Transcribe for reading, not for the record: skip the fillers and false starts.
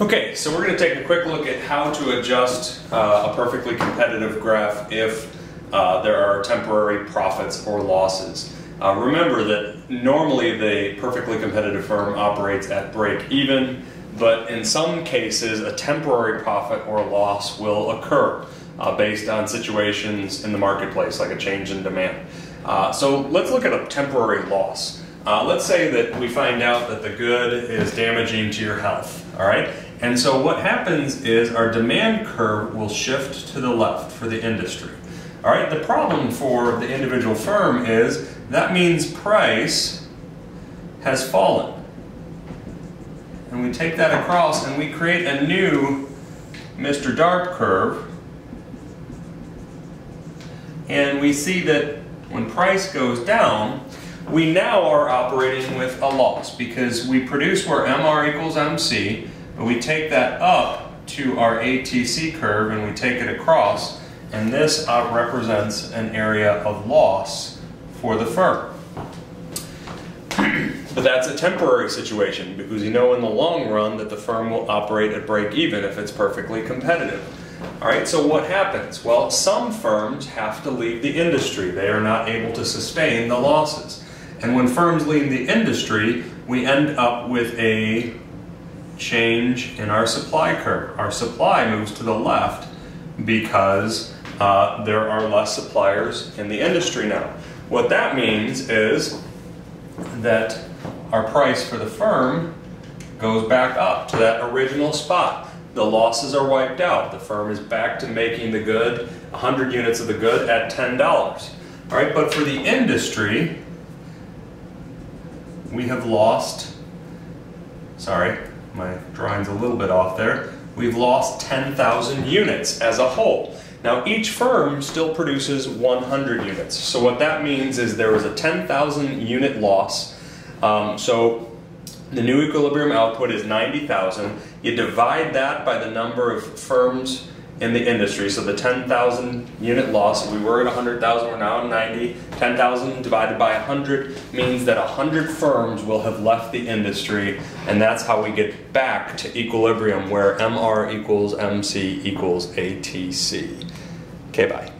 Okay, so we're going to take a quick look at how to adjust a perfectly competitive graph if there are temporary profits or losses. Remember that normally the perfectly competitive firm operates at break even, but in some cases a temporary profit or loss will occur based on situations in the marketplace, like a change in demand. So let's look at a temporary loss. Let's say that we find out that the good is damaging to your health, all right? And so what happens is our demand curve will shift to the left for the industry. All right, the problem for the individual firm is that means price has fallen. And we take that across and we create a new Mr. Dart curve. And we see that when price goes down, we now are operating with a loss because we produce where MR equals MC, but we take that up to our ATC curve and we take it across, and this represents an area of loss for the firm. But that's a temporary situation because you know in the long run that the firm will operate at break even if it's perfectly competitive. All right, so what happens? Well, some firms have to leave the industry. They are not able to sustain the losses. And when firms leave the industry, we end up with a change in our supply curve. Our supply moves to the left because there are less suppliers in the industry now. What that means is that our price for the firm goes back up to that original spot. The losses are wiped out. The firm is back to making the good, 100 units of the good at $10. All right, but for the industry, we have lost, sorry, my drawing's a little bit off there. We've lost 10,000 units as a whole. Now each firm still produces 100 units. So what that means is there was a 10,000 unit loss. So the new equilibrium output is 90,000. You divide that by the number of firms in the industry. So the 10,000 unit loss, we were at 100,000, we're now at 90. 10,000 divided by 100 means that 100 firms will have left the industry, and that's how we get back to equilibrium where MR equals MC equals ATC. Okay, bye.